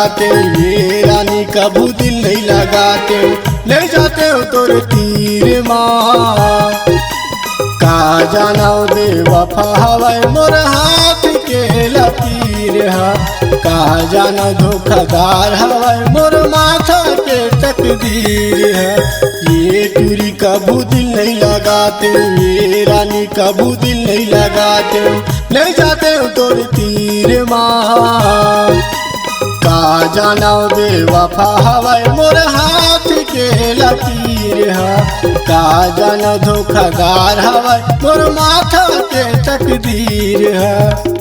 लगाते ये रानी कबू दिल नहीं लगाते ले जाते हो तोरे तीर माँ का जाना बेवफा हवाई मोर हाथ के लकीर है का जाना धोखादार हवाई मोर माथा के तकदीर है ये टूरी कबू दिल नहीं लगाते ये रानी कबू दिल नहीं लगाते ले जाते हो तोरे तीर माँ का जाना बेवफा हवाई मोर हाथ के लकीर है का जाना धोखादार हवाई मोर माथा के तकदीर है।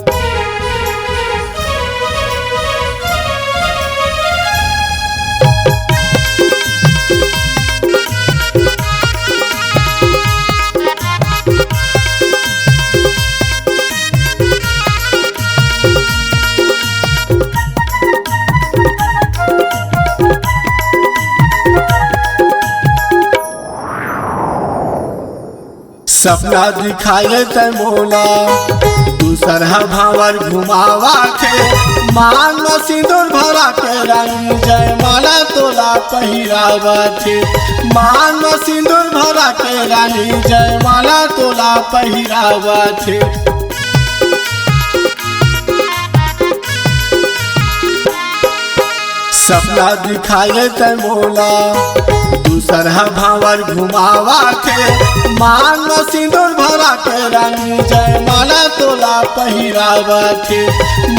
सपना दिखाए ते मोला दूसर भावर घुमावा के मान में सिंदूर भरा के रानी जयमाला तोला पहिरावा थे मान में सिंदूर भरा के रानी जयमाला तोला पहिरावा थे। सपना दिखाए ते मोला दूसर भावर घुमावा के मान में सिंदूर भरा के रानी जयमाला तोला पहिरावा थे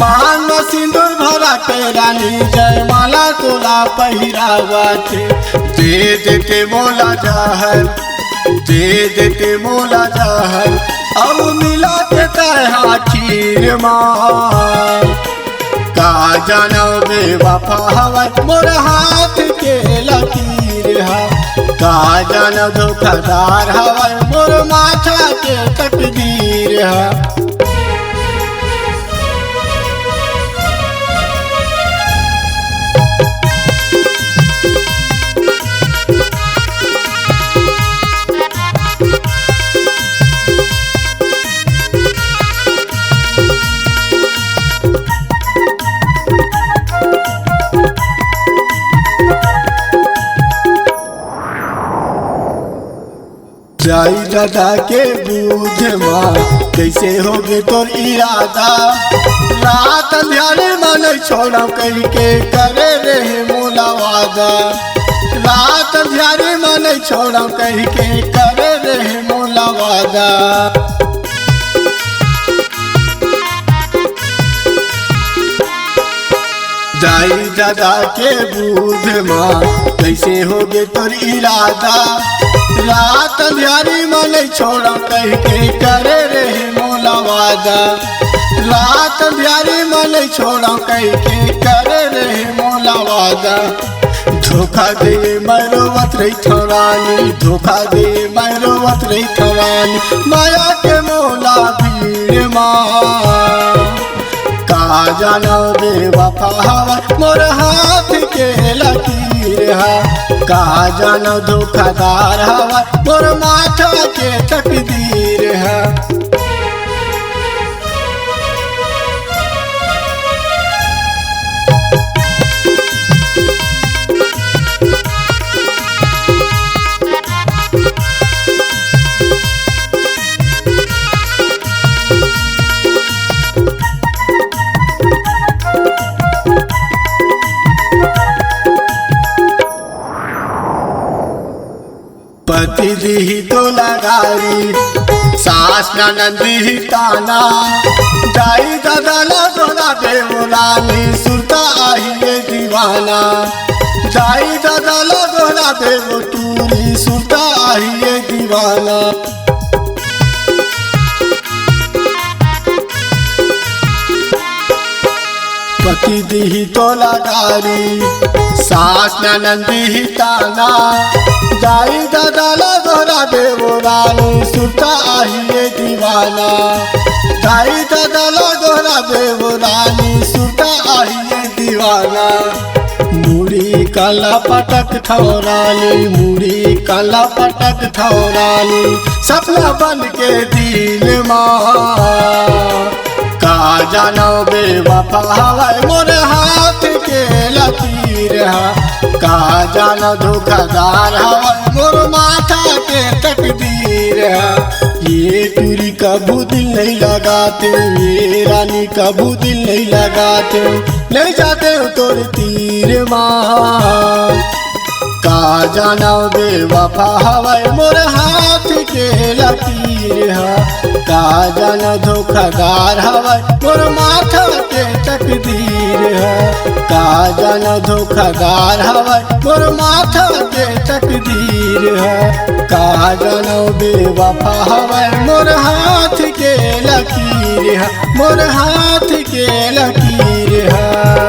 मान में सिंदूर भरा के रानी जयमाला तोला पहिरावा थे। दे देते मोला जहर दे देते मोला जहर अब मिला देता है खीर माँ का जाना बेवफा हवाई मोर हाथ के लकीर है का जाना धोखादार हवाई मोर माथा के तकदीर है। जाई दादा के बूझ माँ कैसे होगे तोर इरादा रात अंधियारे मन छोड़ा कह के करे रहे मोला वादा रात अंधियारे मन छोड़ा कह के करे रहे मोला वादा। जाई दादा के बूझ माँ कैसे होगे तोर इरादा रात अंधियारी मन छोड़ा कह के करे रहे मोला वादा रात अंधियारी मन छोड़ा कह के करे रहे मोला वादा। धोखा दे मैरोवत रही थरानी धोखा दे मैरोवत रही थरानी माया के मोला भीड़ माँ का जाना बेवफा हवाई मोर हाथ के लकीर है का जाना धोखादार हवाई मोर माथा के तकदीर है। पति दी तो लगारी सास नंदी ही ताना जाई दादा दोना देवलानी सुरता आहिए दीवाना जाई दादा दोना देव तूरी सुरता आहिए दीवाना। पति दी तो लगारी सास नंदी ही ताना जाई दादा दोना देवरानी सुरता आहिए दीवाना जाई दादा दोना देवरानी सुरता आहिए दीवाना। मुड़ी काला पटक थौरानी मुड़ी काला पटक थौरानी सपना बन के दिल माँ का जानो बेवफा हवै मोर हाथ के लकीर है। का जानो धोखादार हवै मोर माथा के तकदीर है। ये तुरी कबू दिल नहीं लगाते, ये रानी कबू दिल नहीं लगाते, ले जाते हो तोर तीर माँ। का जानो बेवफा हवै मोर हाथ के लकीर है। का जानो धोखादार हवै मोर माथा के तकदीर है। का जानो धोखादार हवै मोर माथा के तकदीर है। का जानो बेवफा हवै मोर हाथ के लकीर है, मोर हाथ के लकीर है।